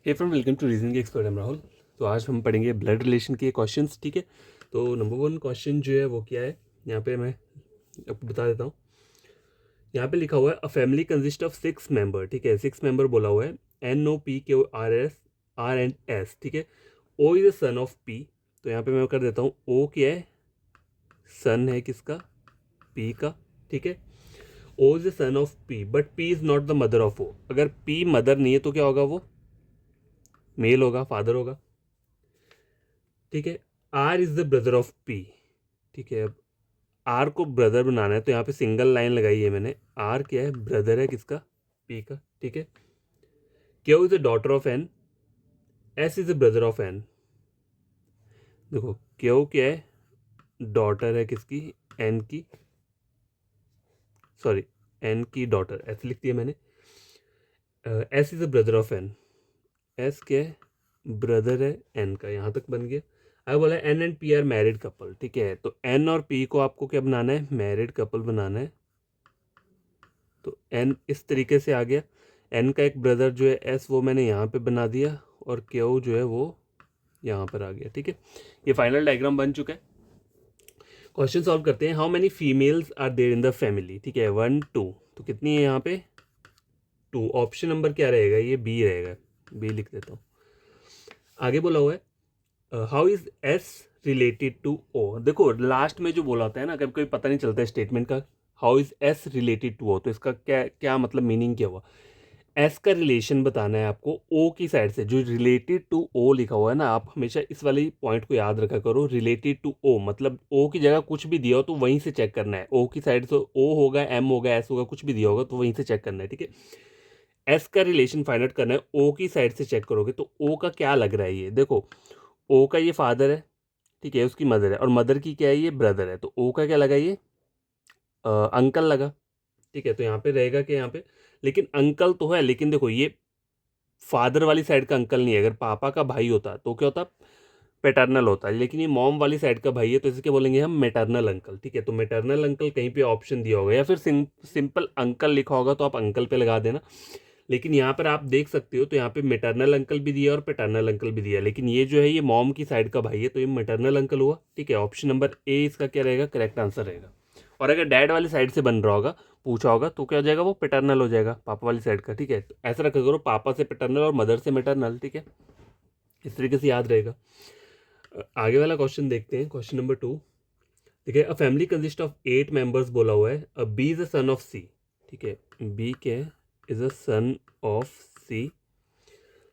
Hey friend, welcome to reasoning expert. हम राहुल। तो आज हम पढ़ेंगे ब्लड रिलेशन के क्वेश्चंस। ठीक है, तो नंबर 1 क्वेश्चन जो है वो क्या है, यहाँ पे मैं आपको बता देता हूँ। यहाँ पे लिखा हुआ है अ फैमिली कंसिस्ट ऑफ 6 मेंबर। ठीक है, 6 मेंबर बोला हुआ है, NOPQRS, ठीक है। O is a son of P. तो यहाँ पे मैं कर देता हूँ, ओ क्या है, सन है किसका, पी का। ठीक है, O is a son of P but P is not the mother of O. अगर पी मदर नहीं है तो क्या होगा, वो मेल होगा, फादर होगा। ठीक है, R is the brother of P. ठीक है, अब आर को ब्रदर बनाना है तो यहाँ पे सिंगल लाइन लगाई है मैंने। आर क्या है, ब्रदर है किसका, पी का। ठीक है, Q is the daughter of N, S is the brother of N. देखो क्यू क्या है, डॉटर है किसकी, एन की, सॉरी एन की डॉटर, ऐसे लिख दिया मैंने। S is the brother of N, S क्या है, ब्रदर है एन का। यहाँ तक बन गया। अब बोला N and P are married couple. ठीक है, तो एन और पी को आपको क्या बनाना है, मैरिड कपल बनाना है। तो एन इस तरीके से आ गया। एन का एक ब्रदर जो है एस, वो मैंने यहाँ पे बना दिया, और क्यू जो है वो यहाँ पर आ गया। ठीक है, ये फाइनल डायग्राम बन चुका है। क्वेश्चन सॉल्व करते हैं। How many females are there in the family. ठीक है, 1 2, तो कितनी है यहाँ पे, 2। ऑप्शन नंबर क्या रहेगा, ये बी रहेगा, बी लिख देता हूँ। आगे बोला हुआ है how is S related to O. देखो लास्ट में जो बोला होता है ना, कभी कभी पता नहीं चलता है स्टेटमेंट का, how is S related to O, तो इसका क्या क्या मतलब, मीनिंग क्या हुआ। एस का रिलेशन बताना है आपको ओ की साइड से। जो रिलेटेड टू ओ लिखा हुआ है ना, आप हमेशा इस वाली पॉइंट को याद रखा करो। रिलेटेड टू ओ मतलब ओ की जगह कुछ भी दिया हो तो वहीं से चेक करना है। ओ की साइड से ओ होगा, एम होगा, एस होगा, कुछ भी दिया होगा तो वहीं से चेक करना है। ठीक है, एस का रिलेशन फाइंड आउट करना है, ओ की साइड से चेक करोगे तो ओ का क्या लग रहा है। ये देखो, ओ का ये फादर है, ठीक है, उसकी मदर है, और मदर की क्या है, ये ब्रदर है। तो ओ का क्या लगा, ये अंकल लगा। ठीक है, तो यहाँ पे रहेगा कि यहाँ पे, लेकिन अंकल तो है, लेकिन देखो ये फादर वाली साइड का अंकल नहीं है। अगर पापा का भाई होता तो क्या होता, पैटर्नल होता है, लेकिन ये मॉम वाली साइड का भाई है तो इसे क्या बोलेंगे हम, मैटरनल अंकल। ठीक है, तो मैटरनल अंकल कहीं पे ऑप्शन दिया होगा, या फिर सिंपल अंकल लिखा होगा तो आप अंकल पे लगा देना। लेकिन यहाँ पर आप देख सकते हो, तो यहाँ पे मैटरनल अंकल भी दिया और पैटर्नल अंकल भी दिया, लेकिन ये जो है ये मॉम की साइड का भाई है तो ये मैटरनल अंकल हुआ। ठीक है, ऑप्शन नंबर ए इसका क्या रहेगा, करेक्ट आंसर रहेगा। और अगर डैड वाली साइड से बन रहा होगा, पूछा होगा, तो क्या हो जाएगा, वो पैटर्नल हो जाएगा, पापा वाली साइड का। ठीक है, तो ऐसा रखा करो, पापा से पैटर्नल और मदर से मैटरनल। ठीक है, इस तरीके से याद रहेगा। आगे वाला क्वेश्चन देखते हैं, क्वेश्चन नंबर 2। देखिए, a family consist of 8 members बोला हुआ है, a B is a son of C. ठीक है, बी के is a son of C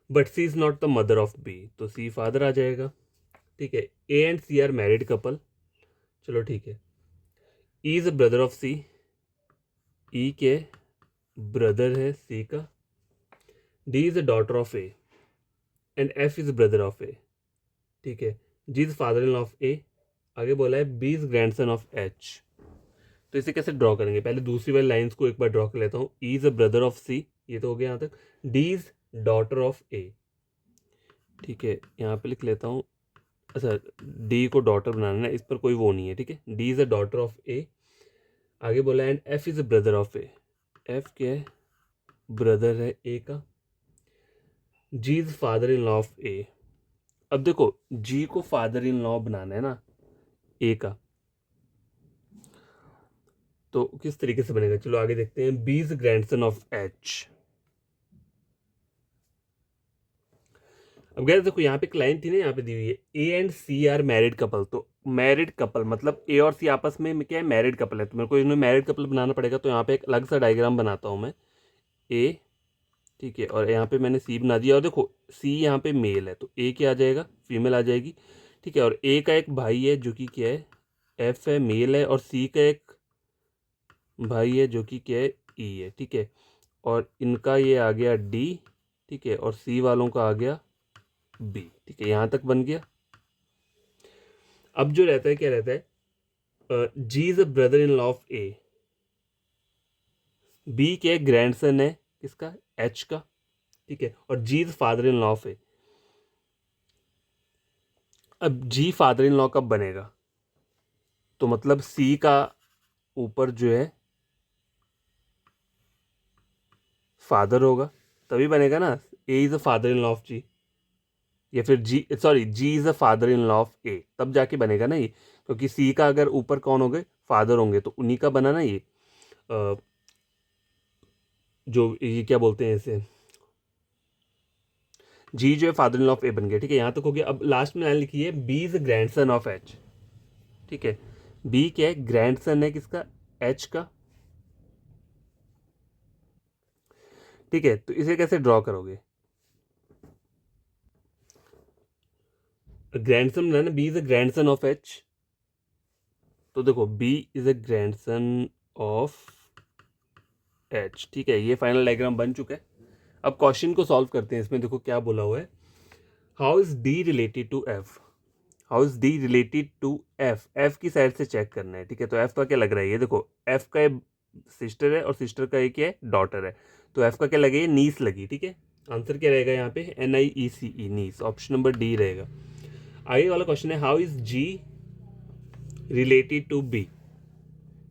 but C is not the mother of B, तो सी फादर आ जाएगा। ठीक है, A and C are married couple, चलो ठीक है। E is a brother of C, E के ब्रदर है सी का। D is a daughter of A and F is brother of A. ठीक है, G is father in of A. आगे बोला है B is grandson of H. तो इसे कैसे ड्रॉ करेंगे, पहले दूसरी वाली लाइंस को एक बार ड्रॉ कर लेता हूँ। E is a brother of C, ये तो हो गया यहाँ तक। D is daughter of A. ठीक है, यहाँ पे लिख लेता हूँ, अच्छा डी को डॉटर बनाना है, इस पर कोई वो नहीं है। ठीक है, D is a daughter of A. आगे बोला and F is a brother of A, F क्या है, ब्रदर है ए का। G is father in law of A. अब देखो जी को फादर इन लॉ बनाना है ना ए का, तो किस तरीके से बनेगा, चलो आगे देखते हैं। B is grandson of H. अब गैस देखो, यहाँ पे एक लाइन थी ना, यहाँ पे दी हुई है A and C are married couple. तो मैरिड कपल मतलब ए और सी आपस में क्या है, मैरिड कपल है, तो मेरे को इन्हें मैरिड कपल बनाना पड़ेगा। तो यहाँ पे एक अलग सा डायग्राम बनाता हूँ मैं, ए, ठीक है, और यहाँ पे मैंने सी बना दिया। और देखो सी यहाँ पे मेल है तो ए क्या आ जाएगा, फीमेल आ जाएगी। ठीक है, और ए का एक भाई है जो कि क्या है, एफ है, मेल है, और सी का एक भाई है जो कि क्या है, ई है। ठीक है, और इनका ये आ गया डी। ठीक है, और सी वालों का आ गया बी। ठीक है, यहाँ तक बन गया। अब जो रहता है, क्या रहता है, G is a brother in law of A. B के ग्रैंडसन है किसका, एच का। ठीक है, और G is father in law of A. अब जी फादर इन लॉ कब बनेगा, तो मतलब सी का ऊपर जो है फादर होगा, तभी बनेगा ना। A is a father in law of G, या फिर G is a father in law of A, तब जाके बनेगा ना ये, क्योंकि सी का अगर ऊपर कौन हो गए, फादर होंगे, तो उन्हीं का बना ना ये अ, जो ये क्या बोलते हैं इसे, जी जो है फादर इन लॉ ऑफ ए बन गया। ठीक है, यहाँ तक हो गया। अब लास्ट में लाइन लिखी है B is grandson of H. ठीक है, बी क्या है, ग्रैंड सन है किसका, एच का। ठीक है, तो इसे कैसे ड्रॉ करोगे, ग्रैंडसन बनाना, B is a grandson of H, तो देखो B is a grandson of H. ठीक है, ये फाइनल डायग्राम बन चुका है। अब क्वेश्चन को सॉल्व करते हैं। इसमें देखो क्या बोला हुआ है, how is D related to F, how is D related to F, F की साइड से चेक करना है। ठीक है, तो एफ का क्या लग रहा है, ये देखो एफ का सिस्टर है और सिस्टर का एक क्या है, डॉटर है, तो एफ का क्या लगे, ये नीस लगी। ठीक है, आंसर क्या रहेगा यहाँ पे, NIECE, niece, option number D रहेगा। आगे वाला क्वेश्चन है, how is G related to B,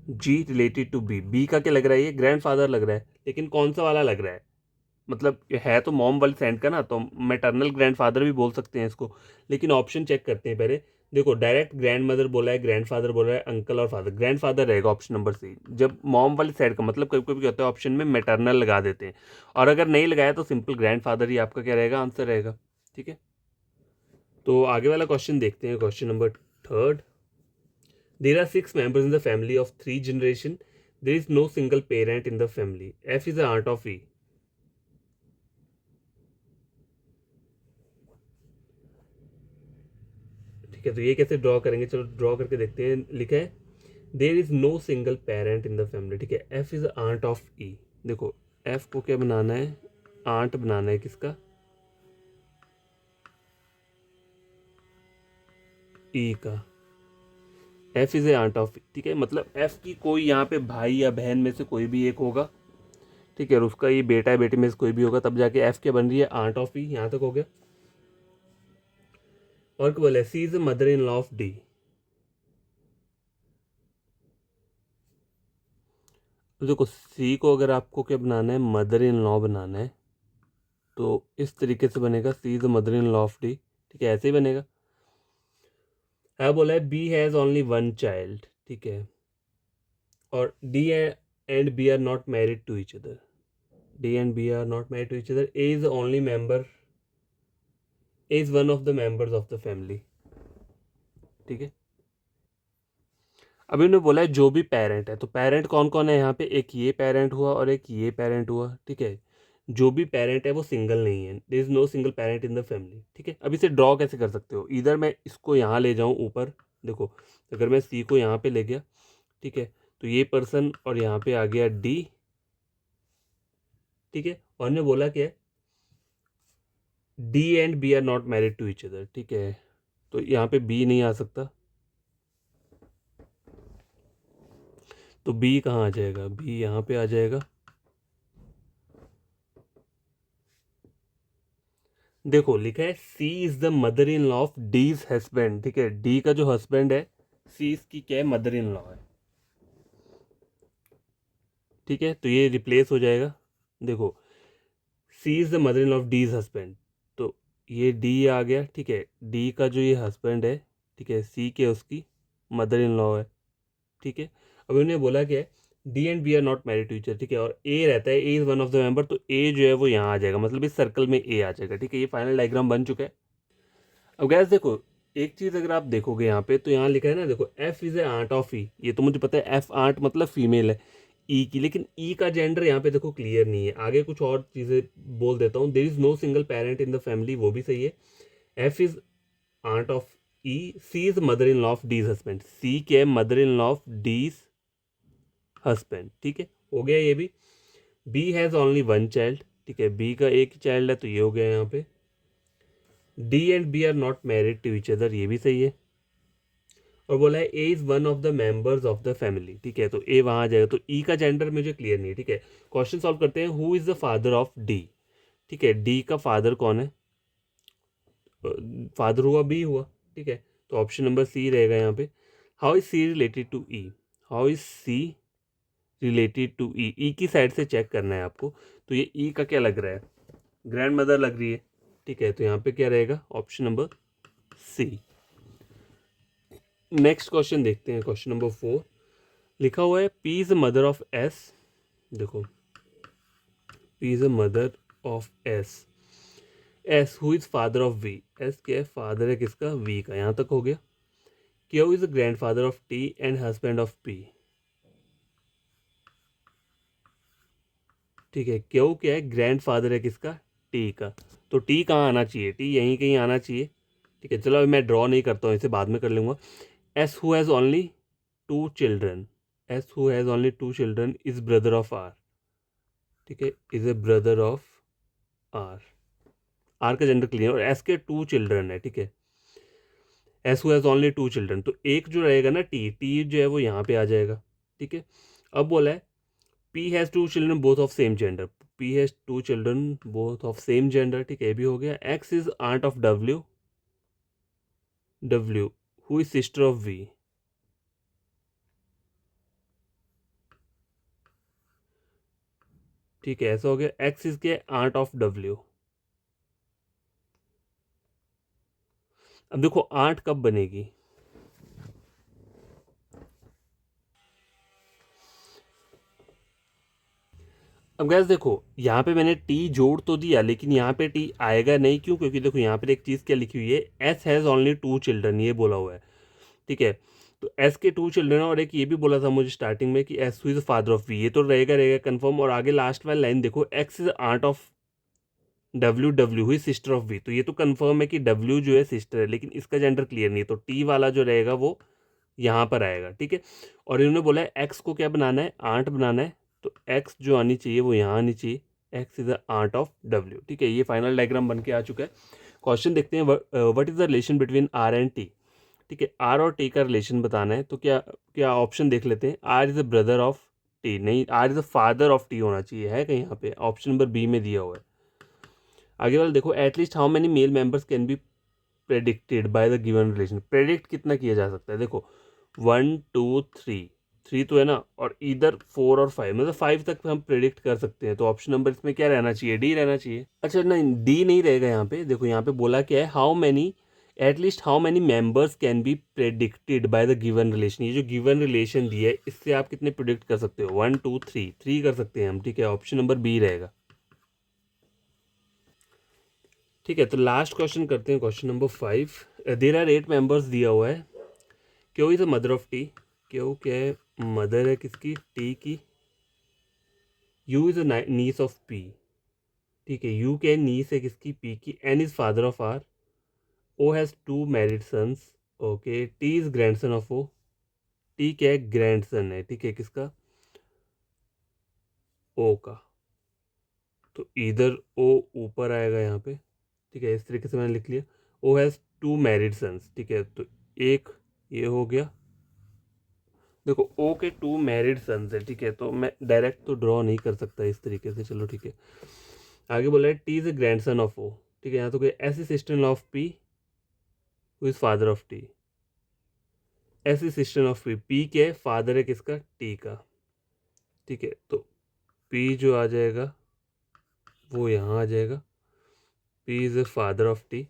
G related to B, B का क्या लग रहा है, ये ग्रैंडफादर लग रहा है, लेकिन कौन सा वाला लग रहा है, मतलब है तो मॉम वाली सेंड का ना, तो मैटरनल ग्रैंडफादर भी बोल सकते हैं इसको, लेकिन ऑप्शन चेक करते हैं पहले। देखो डायरेक्ट ग्रैंड मदर बोला है, ग्रैंडफादर बोल रहा है, अंकल और फादर, ग्रैंडफादर रहेगा ऑप्शन नंबर सी। जब मॉम वाली साइड का मतलब कभी कभी क्या होता है, ऑप्शन में मैटरनल लगा देते हैं, और अगर नहीं लगाया तो सिंपल ग्रैंडफादर ही आपका क्या रहेगा, आंसर रहेगा। ठीक है, तो आगे वाला क्वेश्चन देखते हैं, question number third. There are 6 members in the family of 3 generations. There is no single parent in the family. F is the aunt of E. ठीक है, तो ये कैसे ड्रॉ करेंगे, चलो ड्रॉ करके देखते हैं। लिखा है there is no single parent in the family. ठीक है, F is aunt of E. देखो एफ को क्या बनाना है, आंट बनाना है किसका, ई का। F is a aunt of, ठीक है, मतलब एफ की कोई यहाँ पे भाई या बहन में से कोई भी एक होगा। ठीक है, और उसका ये बेटा या बेटी में से कोई भी होगा, तब जाके एफ क्या बन रही है, आंट ऑफ ई। यहाँ तक हो गया। और क्या बोला, C is mother in law of D. देखो सी को अगर आपको क्या बनाना है, मदर इन लॉ बनाना है, तो इस तरीके से बनेगा, C is mother in law of D. ठीक है, ऐसे ही बनेगा। है बोला है B has only one child. ठीक है, और D and B are not married to each other, D and B are not married to each other, A is only member, A is one of the members of the family. ठीक है, अभी उन्होंने बोला है जो भी parent है, तो पेरेंट कौन कौन है यहाँ पे, एक ये पेरेंट हुआ और एक ये पेरेंट हुआ। ठीक है, जो भी पेरेंट है वो सिंगल नहीं है, there is no single parent in the family. ठीक है, अब इसे ड्रॉ कैसे कर सकते हो, इधर मैं इसको यहाँ ले जाऊँ ऊपर, देखो अगर मैं सी को यहाँ पे ले गया, ठीक है, तो ये पर्सन और यहाँ पे आ गया डी। ठीक है, और ने बोला क्या है, D and B are not married to each other. ठीक है, तो यहाँ पे बी नहीं आ सकता, तो बी कहाँ आ जाएगा, बी यहाँ पे आ जाएगा। देखो लिखा है C is the mother in law of D's husband. ठीक है, डी का जो हस्बैंड है, सी इसकी क्या है, मदर इन लॉ है। ठीक है, तो ये रिप्लेस हो जाएगा। देखो C is the mother in law of D's husband, तो ये डी आ गया। ठीक है, डी का जो ये हस्बैंड है, ठीक है, सी के उसकी मदर इन लॉ है। ठीक है, अभी उन्हें बोला क्या है, D and B are not married to each other. ठीक है, और ए रहता है, A is one of the member, तो ए जो है वो यहाँ आ जाएगा, मतलब इस सर्कल में ए आ जाएगा। ठीक है, ये फाइनल डायग्राम बन चुका है। अब गैस देखो एक चीज़ अगर आप देखोगे यहाँ पे, तो यहाँ लिखा है ना, देखो F is a aunt of E, ये तो मुझे पता है, एफ आंट मतलब फीमेल है ई की, लेकिन ई का जेंडर यहाँ पे देखो क्लियर नहीं है। आगे कुछ और चीज़ें बोल देता हूँ, there is no single parent in the family, वो भी सही है। F is aunt of E, C is mother in law of D's husband, C के mother in law of D's husband. ठीक है, हो गया ये भी। B has only one child. ठीक है, बी का एक ही चाइल्ड है, तो ये हो गया यहाँ पे। D and B are not married to each other, ये भी सही है। और बोला है A is one of the members of the family. ठीक है, तो ए वहाँ आ जाएगा, तो ई का जेंडर मुझे क्लियर नहीं है। ठीक है, क्वेश्चन सॉल्व करते हैं, who is the father of D. ठीक है, डी का फादर कौन है, फादर हुआ बी हुआ। ठीक है, तो ऑप्शन नंबर सी रहेगा यहाँ पे। How is C related to E, how is C related to E, E की साइड से चेक करना है आपको, तो ये ई का क्या लग रहा है, ग्रैंड मदर लग रही है, ठीक है। तो यहाँ पे क्या रहेगा, option number C. Next question देखते हैं, क्वेश्चन नंबर 4 लिखा हुआ है P is the mother of S. देखो, P is the mother of S, S who is father of V. S क्या है, फादर है किसका, वी का, यहाँ तक हो गया। Q is the grand father of T and husband of P, ठीक है। क्यू क्या है, ग्रैंड फादर है किसका, टी का। तो टी कहाँ आना चाहिए, टी यहीं कहीं आना चाहिए, ठीक है। चलो अभी मैं ड्रॉ नहीं करता हूँ, इसे बाद में कर लूँगा। S who has only 2 children, S who has only 2 children is brother of R, ठीक है, is a brother of R. R का जेंडर क्लियर, और एस के 2 चिल्ड्रन है, ठीक है। S who has only 2 children, तो एक जो रहेगा ना टी, टी जो है वो यहाँ पे आ जाएगा, ठीक है। अब बोला है P has 2 children both of same gender, P has 2 children both of same gender, ठीक है, ये भी हो गया। X is aunt of W, W who is sister of V, ठीक है, ऐसा हो गया। एक्स इज के आंट ऑफ डब्ल्यू। अब देखो आंट कब बनेगी, अब गैस देखो यहाँ पे मैंने टी जोड़ तो दिया, लेकिन यहाँ पे टी आएगा नहीं, क्यों, क्योंकि देखो यहाँ पे एक चीज़ क्या लिखी हुई है, एस हैज़ ओनली 2 चिल्ड्रन, ये बोला हुआ है, ठीक है। तो एस के 2 चिल्ड्रन, और एक ये भी बोला था मुझे स्टार्टिंग में कि S who is father of V, ये तो रहेगा रहेगा कंफर्म। और आगे लास्ट वाली लाइन देखो, X is aunt of W, W who sister of V, तो ये तो कंफर्म है कि डब्ल्यू जो है सिस्टर है, लेकिन इसका जेंडर क्लियर नहीं है, तो टी वाला जो रहेगा वो यहाँ पर आएगा, ठीक है। और इन्होंने बोला है एक्स को क्या बनाना है, आंट बनाना है, तो एक्स जो आनी चाहिए वो यहाँ आनी चाहिए, X is the aunt of W, ठीक है। ये फाइनल डायग्राम बन के आ चुका है। क्वेश्चन देखते हैं, what is the relation between R and T, ठीक है। आर और टी का रिलेशन बताना है, तो क्या क्या ऑप्शन देख लेते हैं। R is the brother of T, नहीं, R is the father of T होना चाहिए, है कहीं यहाँ पे, ऑप्शन नंबर बी में दिया हुआ है। आगे वाला देखो, at least how many male members can be predicted by the given relation, predict कितना किया जा सकता है, देखो 1 2 3, 3 तो है ना, और इधर 4 और 5, मतलब 5 तक हम प्रेडिक्ट कर सकते हैं, तो ऑप्शन नंबर इसमें क्या रहना चाहिए, डी रहना चाहिए। अच्छा नहीं, डी नहीं रहेगा यहाँ पे, देखो यहाँ पे बोला क्या है, how many, at least how many members can be predicted by the given relation, ये जो गिवन रिलेशन दिया है इससे आप कितने प्रिडिक्ट कर सकते हो, 1 2 3, 3 कर सकते हैं हम, ठीक है, ऑप्शन नंबर बी रहेगा, ठीक है। तो लास्ट क्वेश्चन करते हैं, question number 5। There are 8 members दिया हुआ है, क्यों is the mother of T, क्यों क्या है, मदर है किसकी, टी की। You is a gneiss of P, ठीक है, यू क्या है, नीस है किसकी, पी की। N is father of R, O has 2 married sons, okay. T is grandson of O, T क्या है, ग्रैंडसन है, ठीक है, किसका, ओ का। तो इधर ओ ऊपर आएगा यहाँ पे, ठीक है, इस तरीके से मैंने लिख लिया। ओ हैज़ 2 मैरिड सन्स, ठीक है, तो एक ये हो गया। देखो ओ के 2 मैरिड सन्स है, ठीक है, तो मैं डायरेक्ट तो ड्रॉ नहीं कर सकता इस तरीके से, चलो ठीक है। आगे बोला है T is a grandson of O, ठीक है, यहाँ तो S is sister in of P who is father of T, S is sister of P, P के फादर है किसका, टी का, ठीक है। तो पी जो आ जाएगा वो यहाँ आ जाएगा, P is a father of T.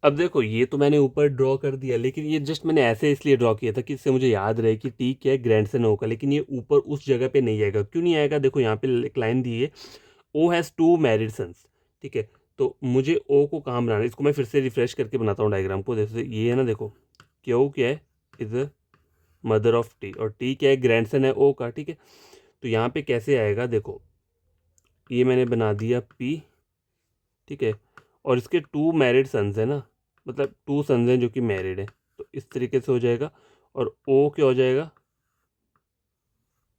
अब देखो ये तो मैंने ऊपर ड्रॉ कर दिया, लेकिन ये जस्ट मैंने ऐसे इसलिए ड्रॉ किया था कि इससे मुझे याद रहे कि टी क्या है, ग्रैंडसन ओ का, लेकिन ये ऊपर उस जगह पे नहीं आएगा, क्यों नहीं आएगा, देखो यहाँ पे एक लाइन दी है, ओ हैज़ 2 मैरिड सन्स, ठीक है। तो मुझे ओ को कहाँ बनाना है, इसको मैं फिर से रिफ्रेश करके बनाता हूँ डायग्राम को, जैसे ये है ना, देखो क्यों क्या है, is the mother of T, और टी क्या है, ग्रैंडसन है ओ का, ठीक है। तो यहाँ पे कैसे आएगा, देखो ये मैंने बना दिया पी, ठीक है, और इसके 2 मैरिड सन्स है ना, मतलब 2 सन्स हैं जो कि मैरिड है, तो इस तरीके से हो जाएगा। और ओ क्या हो जाएगा,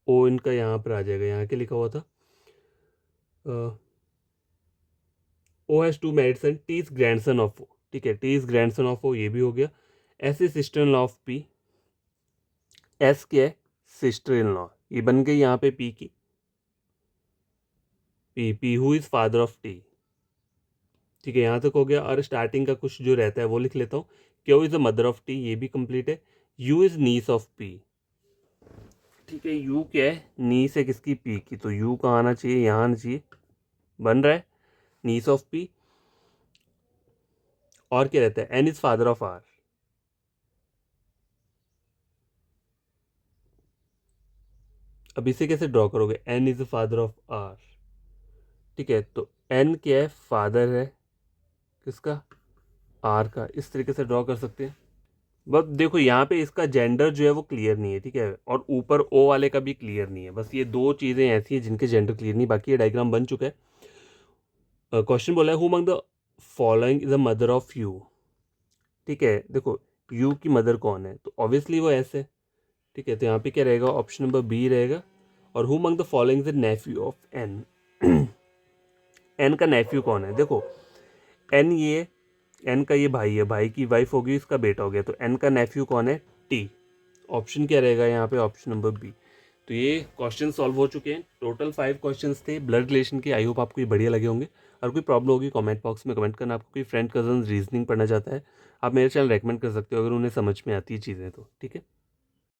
ओ इनका यहाँ पर आ जाएगा, यहाँ क्या लिखा हुआ था, O has 2 married son, T is grandson of O, ठीक है, T is grandson of O, ये भी हो गया। S is sister in law of P, S क्या है, सिस्टर इन लॉ, ये बन गई यहाँ पे पी की, P, P who is father of T, ठीक है, यहाँ तक हो गया। और स्टार्टिंग का कुछ जो रहता है वो लिख लेता हूँ, Q is the mother of T, ये भी कंप्लीट है। U is niece of P, ठीक है, यू क्या है, नीस है किसकी, पी की, तो यू कहाँ आना चाहिए, यहाँ आना चाहिए, बन रहा है नीस ऑफ पी। और क्या रहता है, N is father of R. अब इसे कैसे ड्रॉ करोगे, N is the father of R. ठीक है, तो एन क्या है, फादर है किसका, आर का। इस तरीके से ड्रॉ कर सकते हैं। बस देखो यहाँ पे इसका जेंडर जो है वो क्लियर नहीं है, ठीक है, और ऊपर ओ वाले का भी क्लियर नहीं है। बस ये दो चीज़ें ऐसी हैं जिनके जेंडर क्लियर नहीं, बाकी ये डायग्राम बन चुका है। क्वेश्चन बोला है who among the following is the mother of you. ठीक है, देखो यू की मदर कौन है, तो ऑब्वियसली वो एस है। ठीक है, तो यहाँ पे क्या रहेगा, ऑप्शन नंबर बी रहेगा। और who among the following is the nephew of N. N का नेफ्यू कौन है, देखो एन ये, एन का ये भाई है, भाई की वाइफ होगी, इसका बेटा हो गया, तो एन का नेफ्यू कौन है, टी। ऑप्शन क्या रहेगा यहाँ पे, ऑप्शन नंबर बी। तो ये क्वेश्चन सॉल्व हो चुके हैं। टोटल 5 क्वेश्चंस थे ब्लड रिलेशन के। आई होप आपको ये बढ़िया लगे होंगे। और कोई प्रॉब्लम होगी कमेंट बॉक्स में कमेंट करना। आपको कोई फ्रेंड कजन रीजनिंग पढ़ना चाहता है, आप मेरे चैनल रेकमेंड कर सकते हो अगर उन्हें समझ में आती है चीज़ें तो। ठीक है।